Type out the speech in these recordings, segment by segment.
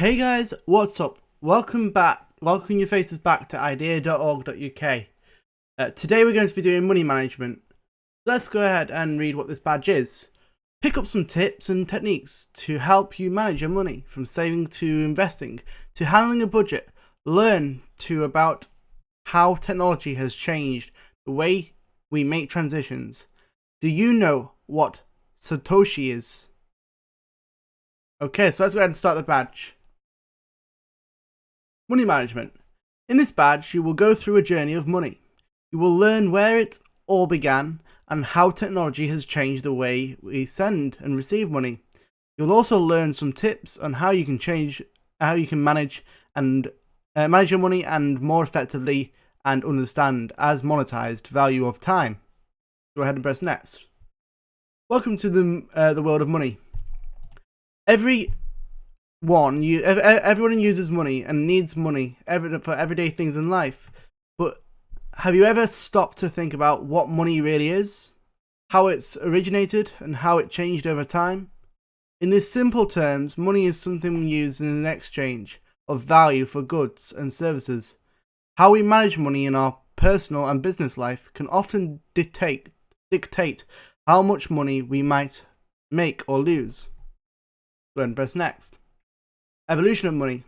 Hey guys, what's up? Welcome back. Welcome your faces back to idea.org.uk. Today we're going to be doing money management. Let's go ahead and read what this badge is. Pick up some tips and techniques to help you manage your money, from saving to investing to handling a budget. Learn about how technology has changed the way we make transitions. Do you know what Satoshi is? Okay, so let's go ahead and start the badge. Money management. In this badge, you will go through a journey of money. You will learn where it all began and how technology has changed the way we send and receive money. You'll also learn some tips on how you can manage your money and more effectively and understand as monetized value of time. Go ahead and press next. Welcome to the world of money. Everyone uses money and needs money for everyday things in life. But have you ever stopped to think about what money really is? How it's originated and how it changed over time? In these simple terms, money is something we use in an exchange of value for goods and services. How we manage money in our personal and business life can often dictate how much money we might make or lose. Go ahead and press next. Evolution of money.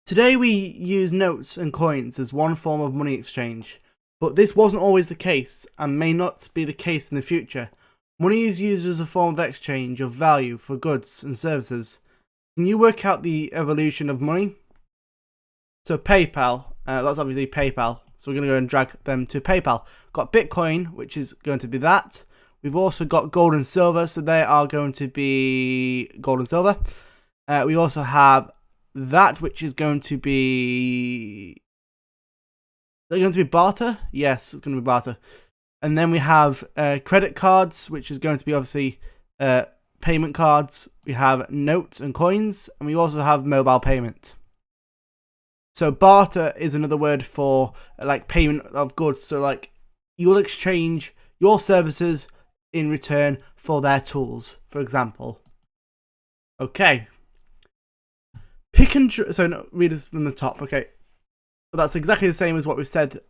Today we use notes and coins as one form of money exchange, but this wasn't always the case and may not be the case in the future. Money is used as a form of exchange of value for goods and services. Can you work out the evolution of money? So PayPal, that's obviously PayPal, so we're going to go and drag them to PayPal. Got Bitcoin, which is going to be that. We've also got gold and silver, so they are going to be gold and silver. We also have that, which is going to be... They're going to be barter? Yes, it's going to be barter. And then we have credit cards, which is going to be obviously payment cards. We have notes and coins, and we also have mobile payment. So barter is another word for like payment of goods. So like you'll exchange your services in return for their tools, for example. Okay. Read this from the top. Okay, but that's exactly the same as what we've said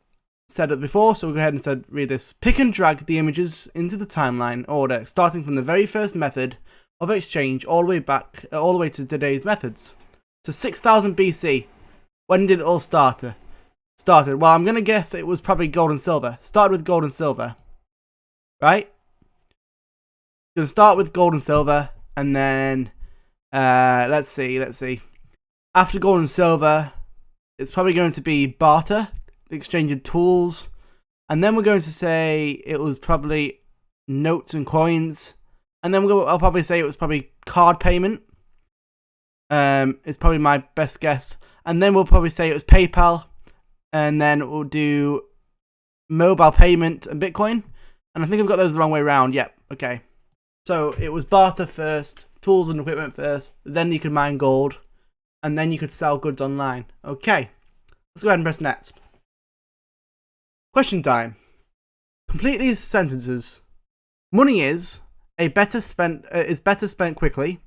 before. So we'll go ahead and read this. Pick and drag the images into the timeline order, starting from the very first method of exchange all the way to today's methods. So 6000 BC. When did it all started? Well, I'm gonna guess it was probably gold and silver. Started with gold and silver, right? Gonna start with gold and silver, and then let's see. After gold and silver, it's probably going to be barter, the exchange of tools. And then we're going to say it was probably notes and coins. And then I'll probably say it was probably card payment. It's probably my best guess. And then we'll probably say it was PayPal. And then we'll do mobile payment and Bitcoin. And I think I've got those the wrong way around. Yep, okay. So it was barter first, tools and equipment first. Then you could mine gold. And then you could sell goods online. Okay, let's go ahead and press next. Question time. Complete these sentences. Money is better spent quickly.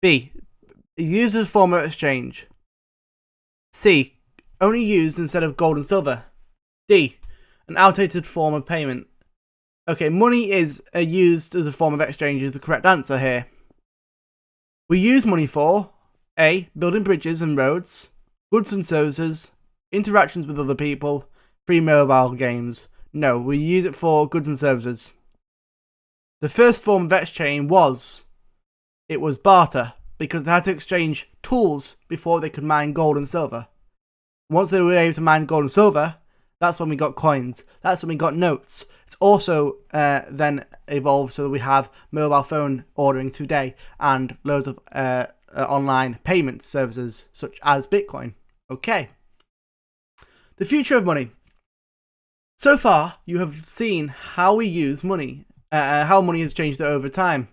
B, used as a form of exchange. C, only used instead of gold and silver. D, an outdated form of payment. Okay, money is used as a form of exchange is the correct answer here. We use money for A, building bridges and roads, goods and services, interactions with other people, free mobile games. No, we use it for goods and services. The first form of exchange was barter, because they had to exchange tools before they could mine gold and silver. Once they were able to mine gold and silver, that's when we got coins. That's when we got notes. It's also then evolved so that we have mobile phone ordering today and loads of online payment services such as Bitcoin. Okay. The future of money. So far, you have seen how we use money, how money has changed over time,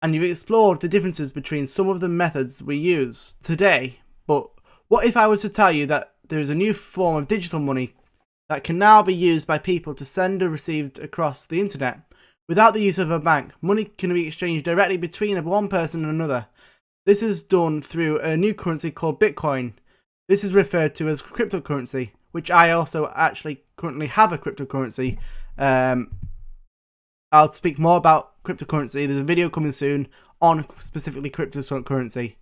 and you've explored the differences between some of the methods we use today. But what if I was to tell you that there is a new form of digital money that can now be used by people to send or receive across the internet? Without the use of a bank, money can be exchanged directly between one person and another. This is done through a new currency called Bitcoin. This is referred to as cryptocurrency, which I also actually currently have a cryptocurrency. I'll speak more about cryptocurrency. There's a video coming soon on specifically cryptocurrency.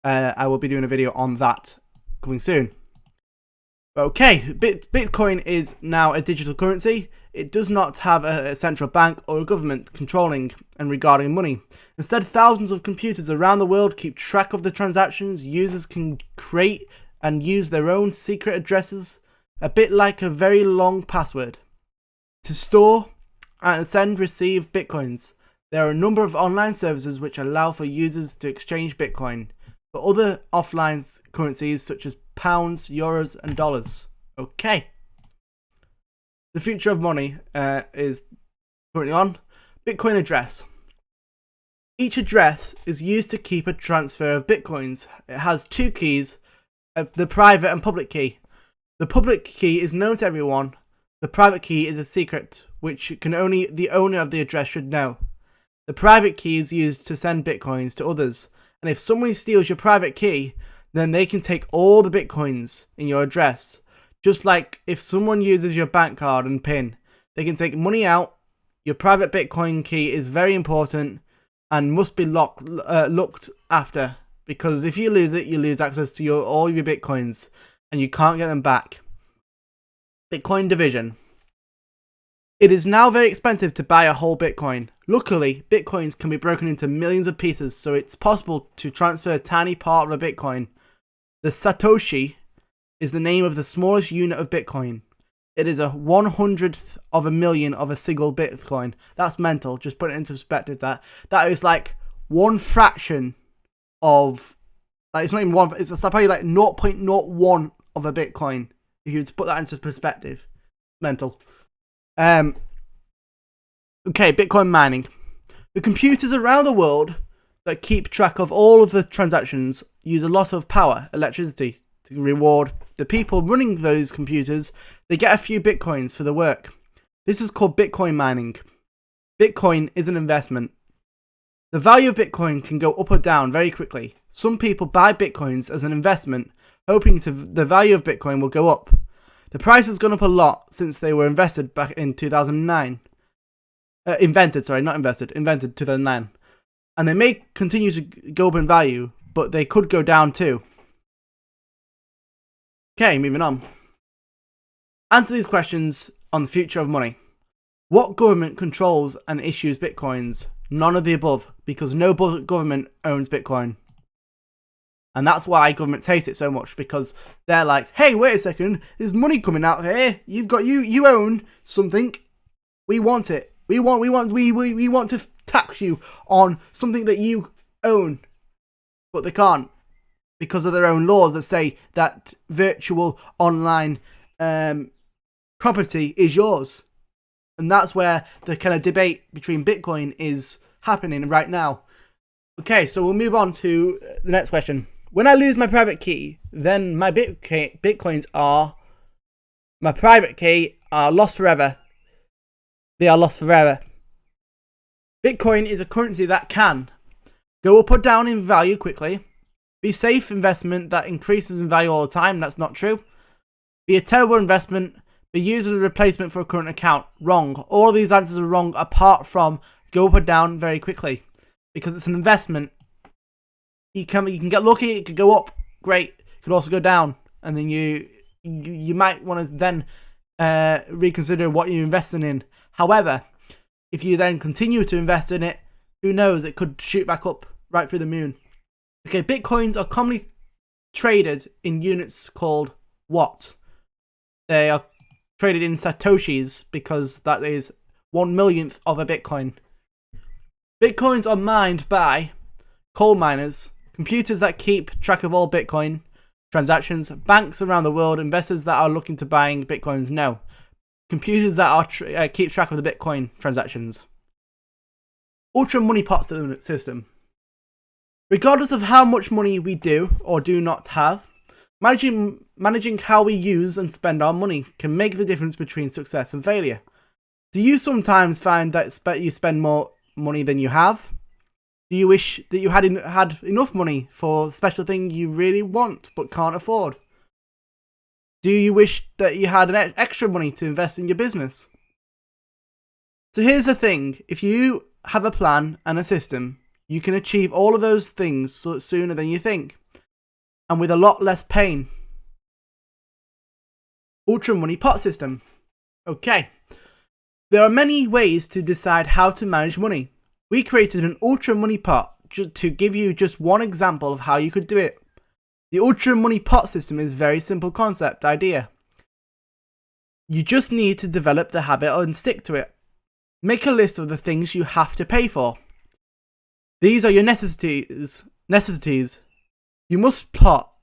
I will be doing a video on that coming soon. Okay, Bitcoin is now a digital currency. It does not have a central bank or a government controlling and regarding money. Instead, thousands of computers around the world keep track of the transactions. Users can create and use their own secret addresses, a bit like a very long password, to store and receive bitcoins. There are a number of online services which allow for users to exchange Bitcoin for other offline currencies such as pounds, euros, and dollars. Okay. The future of money is currently on. Bitcoin address. Each address is used to keep a transfer of bitcoins. It has two keys, the private and public key. The public key is known to everyone. The private key is a secret, which can only the owner of the address should know. The private key is used to send bitcoins to others, and if someone steals your private key, then they can take all the bitcoins in your address. Just like if someone uses your bank card and PIN, they can take money out. Your private Bitcoin key is very important and must be looked after, because if you lose it, you lose access to all of your bitcoins and you can't get them back. Bitcoin division. It is now very expensive to buy a whole Bitcoin. Luckily, Bitcoins can be broken into millions of pieces, so it's possible to transfer a tiny part of a Bitcoin. The Satoshi is the name of the smallest unit of Bitcoin. It is a 100th of a million of a single Bitcoin. That's mental. Just put it into perspective. That is like one fraction of, like, it's not even one. It's probably like 0.01 of a Bitcoin. If you were to put that into perspective, mental. Okay, Bitcoin mining. The computers around the world that keep track of all of the transactions use a lot of power, electricity, to reward the people running those computers. They get a few bitcoins for the work. This is called Bitcoin mining. Bitcoin is an investment. The value of Bitcoin can go up or down very quickly. Some people buy Bitcoins as an investment, hoping the value of Bitcoin will go up. The price has gone up a lot since they were invested back in 2009. Invented 2009. And they may continue to go up in value, but they could go down too. Okay, moving on. Answer these questions on the future of money. What government controls and issues bitcoins? None of the above, because no government owns Bitcoin. And that's why governments hate it so much, because they're like, hey, wait a second, there's money coming out here. You own something. We want it. We want to tax you on something that you own. But they can't, because of their own laws that say that virtual online property is yours. And that's where the kind of debate between Bitcoin is happening right now. Okay, so we'll move on to the next question. When I lose my private key, then my bitcoins are my private key are lost forever. They are lost forever. Bitcoin is a currency that can go up or down in value quickly, be safe investment that increases in value all the time. That's not true. Be a terrible investment. Be used as a replacement for a current account. Wrong. All of these answers are wrong apart from go up or down very quickly, because it's an investment. You can get lucky. It could go up. Great. It could also go down, and then you might want to then reconsider what you're investing in. However, if you then continue to invest in it, who knows? It could shoot back up right through the moon. Okay, bitcoins are commonly traded in units called what? They are traded in satoshis, because that is 1/1,000,000th of a bitcoin. Bitcoins are mined by coal miners, computers that keep track of all bitcoin transactions, banks around the world, investors that are looking to buying bitcoins. No, computers that are keep track of the bitcoin transactions. Ultra money pot system. Regardless of how much money we do or do not have, managing how we use and spend our money can make the difference between success and failure. Do you sometimes find that you spend more money than you have? Do you wish that you had enough money for the special thing you really want but can't afford? Do you wish that you had extra money to invest in your business? So here's the thing. If you have a plan and a system, you can achieve all of those things sooner than you think, and with a lot less pain. Ultra Money Pot System. Okay. There are many ways to decide how to manage money. We created an Ultra Money Pot to give you just one example of how you could do it. The Ultra Money Pot System is a very simple concept idea. You just need to develop the habit and stick to it. Make a list of the things you have to pay for. These are your necessities. You must plot.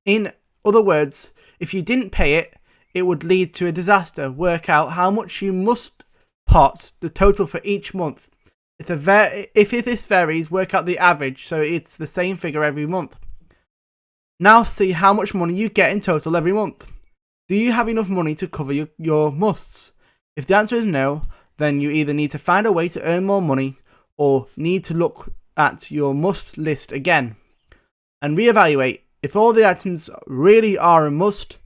In other words, if you didn't pay it, it would lead to a disaster. Work out how much you must pot, the total for each month. If this varies, work out the average so it's the same figure every month. Now see how much money you get in total every month. Do you have enough money to cover your musts? If the answer is no, then you either need to find a way to earn more money or need to look at your must list again and reevaluate if all the items really are a must,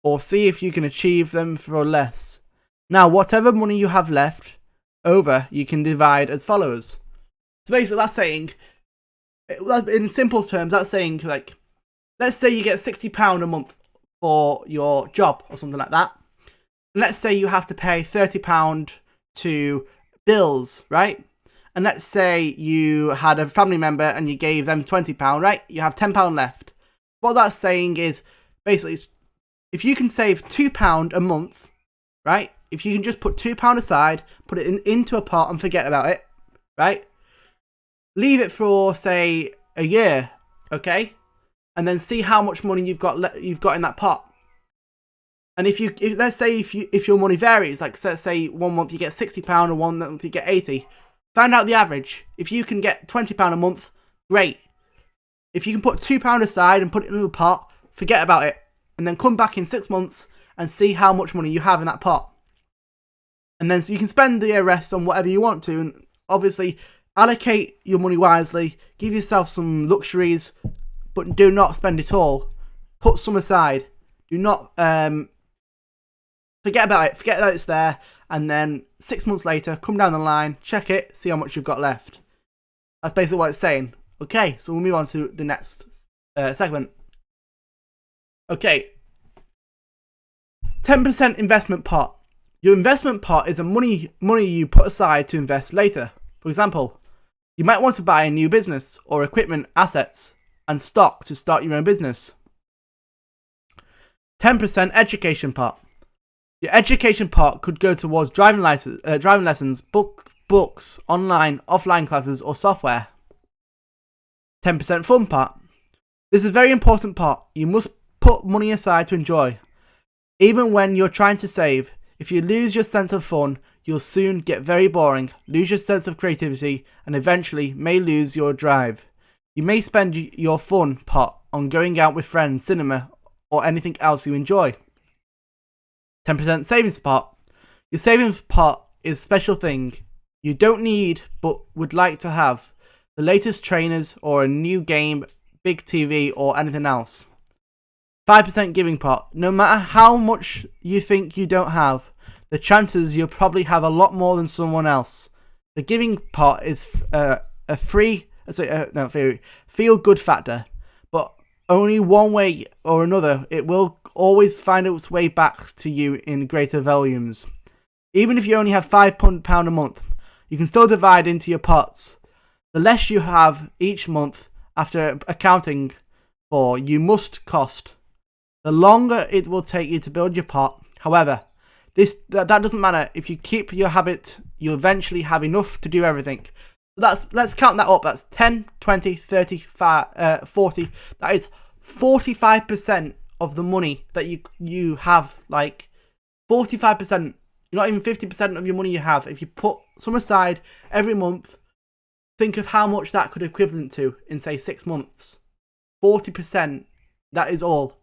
or see if you can achieve them for less. Now, whatever money you have left over, you can divide as follows. So basically that's saying, in simple terms, that's saying, like, let's say you get £60 a month for your job or something like that. Let's say you have to pay £30 to bills, right? And let's say you had a family member and you gave them £20, right? You have £10 left. What that's saying is, basically, if you can save £2 a month, right? If you can just put £2 aside, put it into a pot and forget about it, right? Leave it for, say, a year, okay? And then see how much money you've got in that pot. And if let's say if your money varies, like let's say one month you get £60 and one month you get 80, find out the average. If you can get £20 a month, great. If you can put £2 aside and put it in a pot, forget about it. And then come back in 6 months and see how much money you have in that pot. And then so you can spend the rest on whatever you want to. And obviously, allocate your money wisely. Give yourself some luxuries, but do not spend it all. Put some aside. Do not forget about it. Forget that it's there. And then 6 months later, come down the line, check it, see how much you've got left. That's basically what it's saying. Okay, so we'll move on to the next segment. Okay. 10% investment pot. Your investment pot is a money you put aside to invest later. For example, you might want to buy a new business or equipment, assets, and stock to start your own business. 10% education pot. Your education pot could go towards driving lessons, books, online, offline classes, or software. 10% fun pot. This is a very important pot. You must put money aside to enjoy. Even when you're trying to save, if you lose your sense of fun, you'll soon get very boring, lose your sense of creativity, and eventually may lose your drive. You may spend your fun pot on going out with friends, cinema, or anything else you enjoy. 10% savings pot. Your savings pot is a special thing you don't need but would like to have. The latest trainers or a new game, big TV, or anything else. 5% giving pot. No matter how much you think you don't have, the chances you'll probably have a lot more than someone else. The giving pot is a feel-good factor, but only one way or another, it will always find its way back to you in greater volumes. Even if you only have £5 a month, you can still divide into your pots. The less you have each month after accounting for you must cost, the longer it will take you to build your pot. However, that doesn't matter. If you keep your habit, you'll eventually have enough to do everything. Let's count that up. That's 10, 20, 30, 40. That is 45% of the money that you have. Like 45%, not even 50% of your money you have. If you put some aside every month, think of how much that could equivalent to in, say, 6 months. 40%, that is all.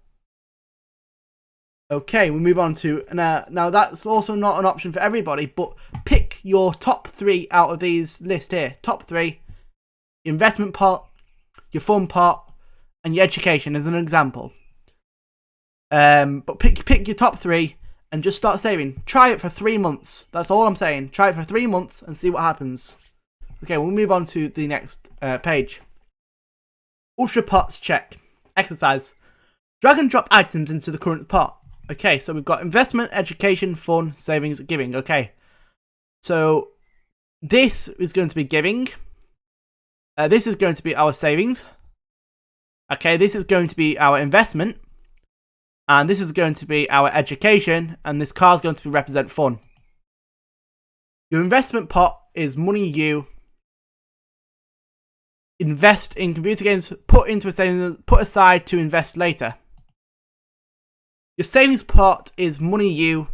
Okay, we move on to, now that's also not an option for everybody, but pick your top 3 out of these list here. Top 3. your investment pot, your fun pot, and your education as an example. But pick your top 3 and just start saving. Try it for 3 months. That's all I'm saying. Try it for 3 months and see what happens. Okay, we'll move on to the next page. Ultra pots check. Exercise. Drag and drop items into the current pot. Okay, so we've got investment, education, fun, savings, giving. Okay, so this is going to be giving. This is going to be our savings. Okay, this is going to be our investment. And this is going to be our education. And this card is going to represent fun. Your investment pot is money you invest in computer games, put into a savings, put aside to invest later. Your savings pot is money you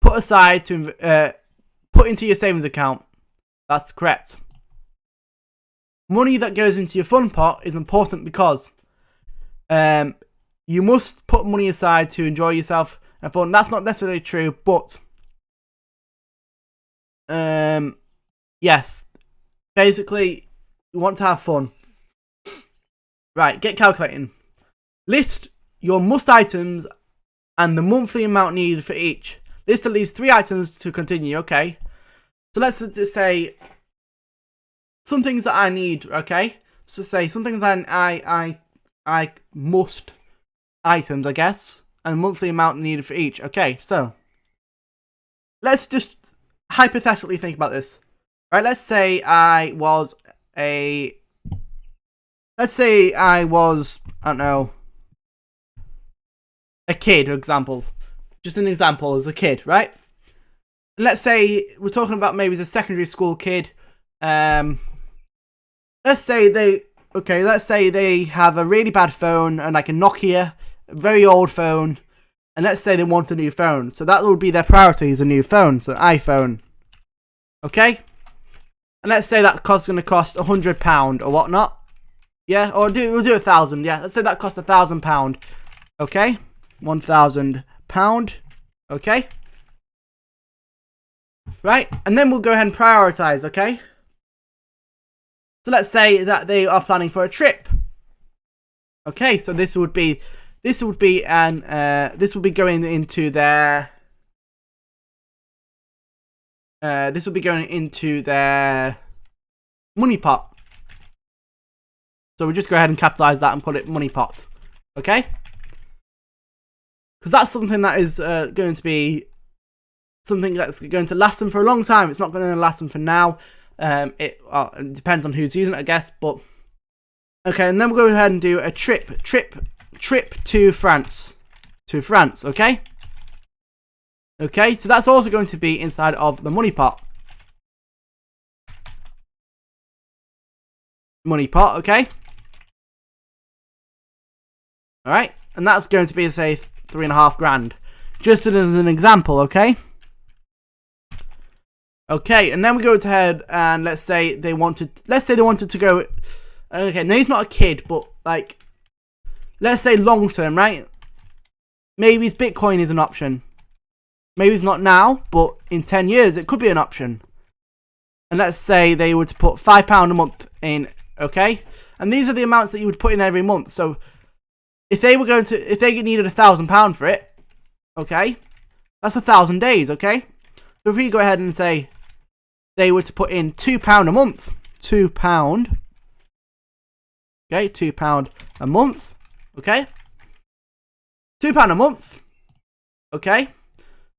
put aside to put into your savings account. That's correct. Money that goes into your fun pot is important because you must put money aside to enjoy yourself and fun. That's not necessarily true, but yes, basically you want to have fun. Right, get calculating. List your must items and the monthly amount needed for each. List at least 3 items to continue. Okay, so let's just say some things that I need. Okay, so say some things I must items, I guess, and monthly amount needed for each. Okay, so let's just hypothetically think about this. Right, let's say I was I don't know, a kid, for example. Just an example as a kid, right? And let's say we're talking about maybe as a secondary school kid. Let's say they have a really bad phone and like a Nokia, a very old phone, and let's say they want a new phone. So that would be their priority, is a new phone, so iPhone. Okay? And let's say that cost's going to cost £100 or whatnot. Yeah, or we'll do 1,000. Yeah, let's say that costs £1,000. Okay, £1,000. Okay, right, and then we'll go ahead and prioritize. Okay, so let's say that they are planning for a trip. Okay, so this would be going into their money pot. So we'll just go ahead and capitalize that and put it money pot. Okay? Because that's something that is going to be something that's going to last them for a long time. It's not going to last them for now. It depends on who's using it, I guess. But okay, and then we'll go ahead and do a trip to France. Okay? Okay, so that's also going to be inside of the money pot. Money pot, okay? Alright, and that's going to be, say, $3,500. Just as an example, okay? Okay, and then we go ahead and let's say they wanted to go. Okay, now he's not a kid, but like, let's say long term, right? Maybe Bitcoin is an option. Maybe it's not now, but in 10 years it could be an option. And let's say they were to put £5 a month in, okay? And these are the amounts that you would put in every month. So if they needed £1,000 for it, okay, that's 1,000 days, okay? So if we go ahead and say they were to put in £2 a month, £2, okay, £2 a month, okay, £2 a month, okay.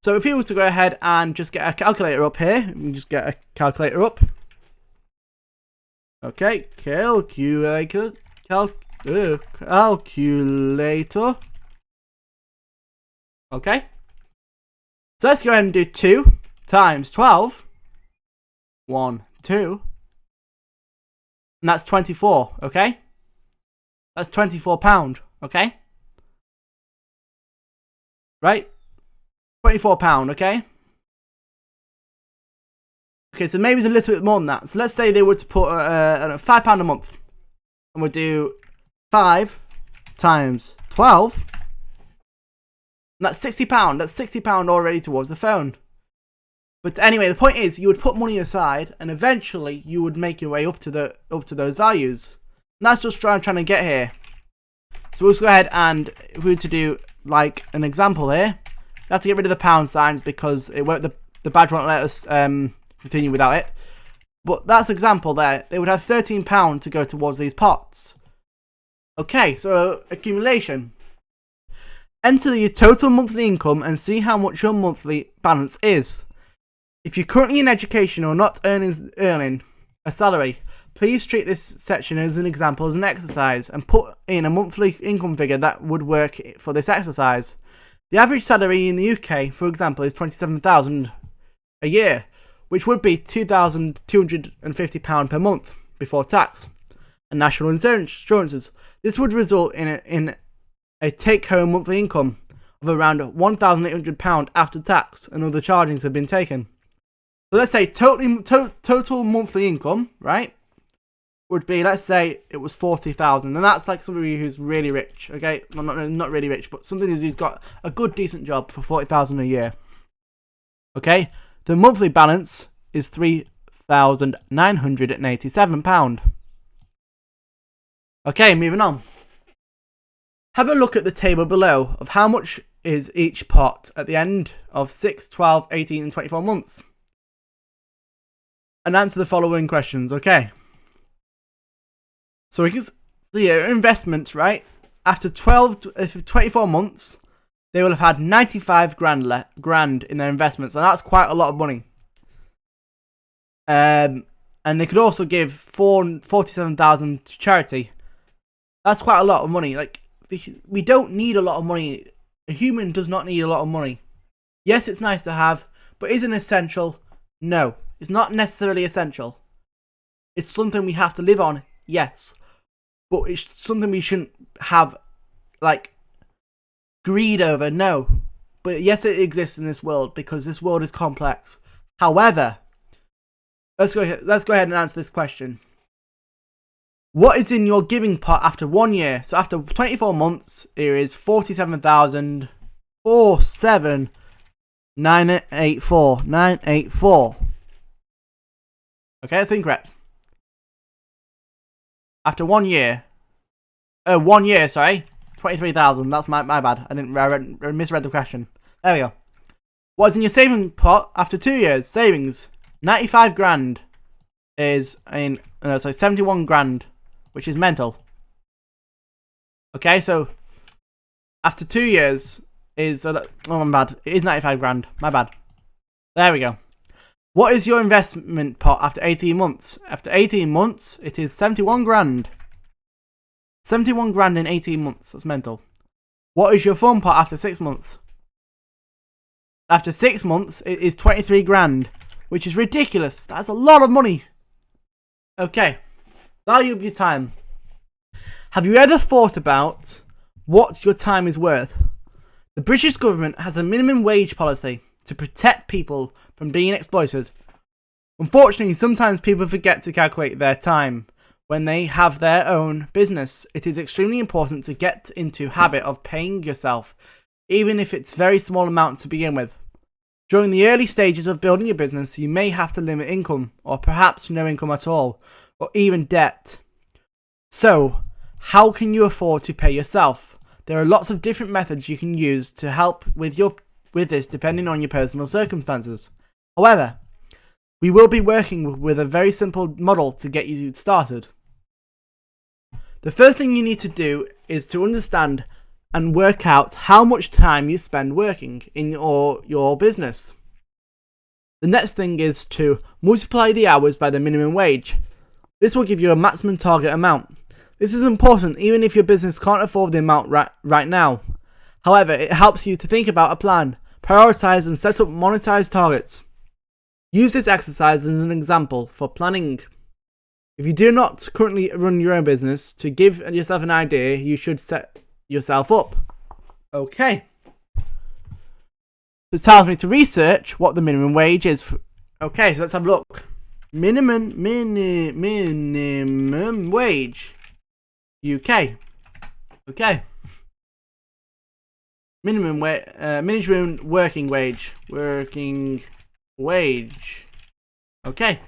So if you were to go ahead and just get a calculator up here, you can just get a calculator up. Okay, calculator. Okay. So let's go ahead and do 2 times 12. 1, 2. And that's 24, okay? That's £24, okay? Right? £24, okay? Okay, so maybe it's a little bit more than that. So let's say they were to put £5 a month. And we'll do 5 times 12. And that's £60. That's £60 already towards the phone. But anyway, the point is, you would put money aside, and eventually you would make your way up to those values. And that's just what I'm trying to get here. So we'll just go ahead, and if we were to do like an example here, we have to get rid of the pound signs because it won't. The badge won't let us continue without it. But that's an example there. They would have £13 to go towards these pots. Okay, so accumulation. Enter your total monthly income and see how much your monthly balance is. If you're currently in education or not earning a salary, please treat this section as an example, as an exercise, and put in a monthly income figure that would work for this exercise. The average salary in the UK, for example, is £27,000 a year, which would be £2,250 per month before tax and national insurances. This would result in a take-home monthly income of around £1,800 after tax and other chargings have been taken. So let's say total monthly income, right, would be, let's say it was 40,000, and that's like somebody who's really rich, okay? Well, not really rich, but somebody who's got a good, decent job for 40,000 a year. Okay, the monthly balance is £3,987. Okay, moving on. Have a look at the table below of how much is each pot at the end of 6, 12, 18, and 24 months. And answer the following questions, okay? So we can see investments, right? After 24 months, they will have had 95 grand in their investments, and that's quite a lot of money. And they could also give 47,000 to charity. That's quite a lot of money. Like, we don't need a lot of money. A human does not need a lot of money. Yes, it's nice to have, but is it essential? No, it's not necessarily essential. It's something we have to live on, yes, but it's something we shouldn't have, like, greed over, no. But yes, it exists in this world because this world is complex. However, let's go ahead and answer this question. What is in your giving pot after 1 year? So after 24 months, here is 47,984. Okay, that's incorrect. After 1 year. 1 year, sorry. 23,000. That's my bad. I misread the question. There we go. What is in your saving pot after 2 years? Savings. 95 grand is 71 grand, which is mental. Okay, so after 2 years is oh my bad. It is 95 grand. My bad. There we go. What is your investment pot after 18 months? After 18 months, it is 71 grand. 71 grand in 18 months. That's mental. What is your fun pot after 6 months? After 6 months, it is 23 grand, which is ridiculous. That's a lot of money. Okay. Value of your time. Have you ever thought about what your time is worth? The British government has a minimum wage policy to protect people from being exploited. Unfortunately, sometimes people forget to calculate their time. When they have their own business, it is extremely important to get into habit of paying yourself, even if it's a very small amount to begin with. During the early stages of building your business, you may have to limit income, or perhaps no income at all, or even debt. So, how can you afford to pay yourself? There are lots of different methods you can use to help with this depending on your personal circumstances. However, we will be working with a very simple model to get you started. The first thing you need to do is to understand and work out how much time you spend working in your business. The next thing is to multiply the hours by the minimum wage. This will give you a maximum target amount. This is important even if your business can't afford the amount right now. However, it helps you to think about a plan, prioritize and set up monetized targets. Use this exercise as an example for planning. If you do not currently run your own business, to give yourself an idea, you should set yourself up. Okay. This tells me to research what the minimum wage is. Okay, so let's have a look. Minimum wage. UK. Okay. Minimum working wage. Working wage. Okay.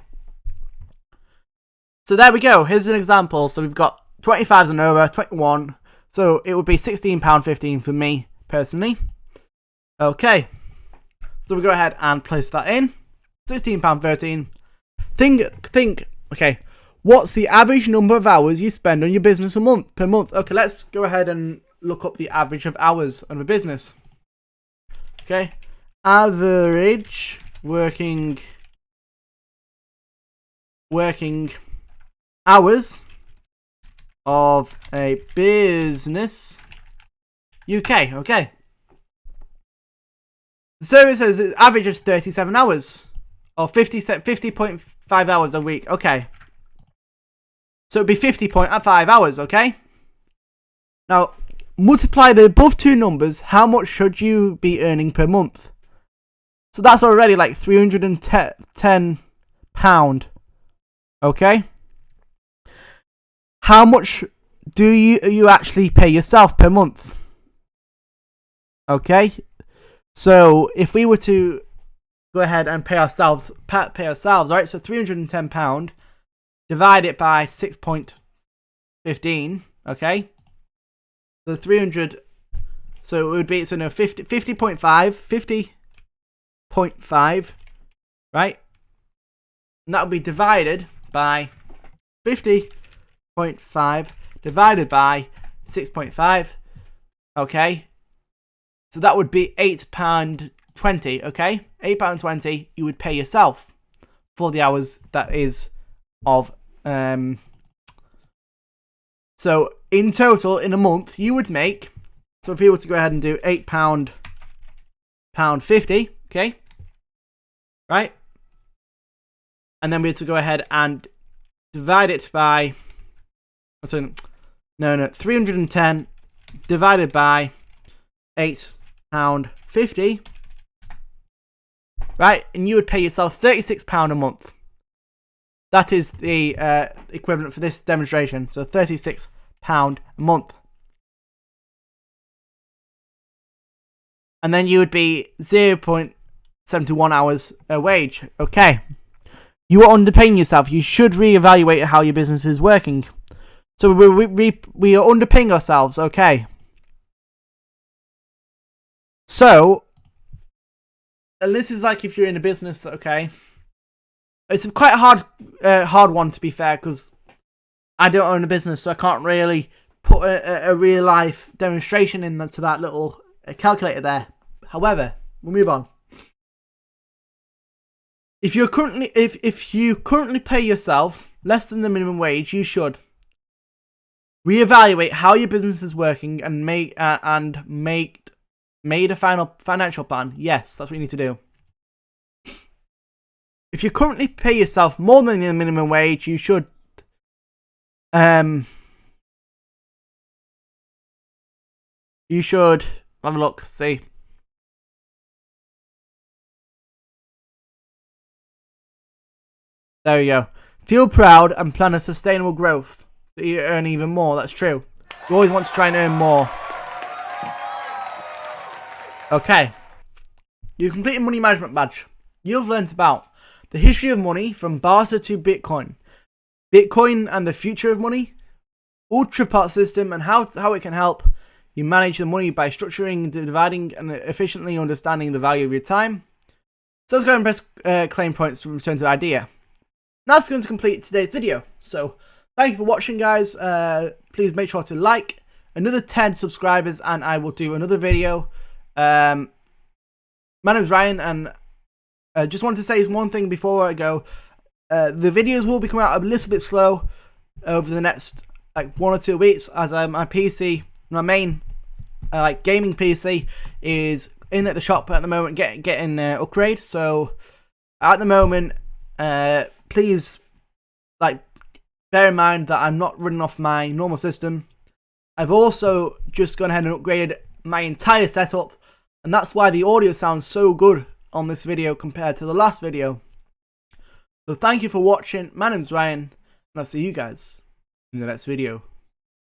So there we go. Here's an example. So we've got 25s and over, 21. So it would be £16.15 for me personally. Okay. So we go ahead and place that in. £16.13. Think. Okay. What's the average number of hours you spend on your business per month? Okay, let's go ahead and look up the average of hours on a business. Okay. Average working hours of a business UK. Okay. The survey says it averages 37 hours or 50.5 hours a week. Okay. So it'd be 50.5 hours. Okay. Now multiply the above two numbers. How much should you be earning per month? So that's already like £310. Okay. How much do you actually pay yourself per month? Okay. So if we were to go ahead and pay ourselves, right? So £310, divide it by 6.15. Okay. So 300. So it would be 50.5, right? And that would be divided by 50.5 divided by 6.5. Okay. So that would be £8.20. Okay. £8.20 you would pay yourself for the hours that is of so in total in a month you would make, so if you were to go ahead and do £8.50, okay, right, and then we had to go ahead and divide it by 310 divided by £8.50, right, and you would pay yourself £36 a month. That is the equivalent for this demonstration. So £36 a month. And then you would be 0.71 hours a wage. Okay. You are underpaying yourself. You should reevaluate how your business is working. So we are underpaying ourselves. Okay. So, and this is like if you're in a business that, okay, it's quite a hard one to be fair, because I don't own a business, so I can't really put a real life demonstration into that little calculator there. However, we'll move on. If you currently pay yourself less than the minimum wage, you should reevaluate how your business is working and made a final financial plan. Yes, that's what you need to do. If you currently pay yourself more than the minimum wage, you should have a look, see. There you go. Feel proud and plan a sustainable growth so you earn even more. That's true. You always want to try and earn more. Okay. You completed money management badge. You've learnt about the history of money from barter to Bitcoin, Bitcoin and the future of money, Ultrapot system and how it can help you manage the money by structuring, dividing and efficiently understanding the value of your time. So let's go and press claim points to return to the idea. That's going to complete today's video. So thank you for watching, guys. Please make sure to like, another 10 subscribers and I will do another video. My name's Ryan, and just wanted to say one thing before I go. The videos will be coming out a little bit slow over the next like 1 or 2 weeks, as my PC, my main like gaming PC, is in at the shop at the moment getting upgrade. So at the moment, please like bear in mind that I'm not running off my normal system. I've also just gone ahead and upgraded my entire setup, and that's why the audio sounds so good on this video compared to the last video. So thank you for watching. My name's Ryan, and I'll see you guys in the next video.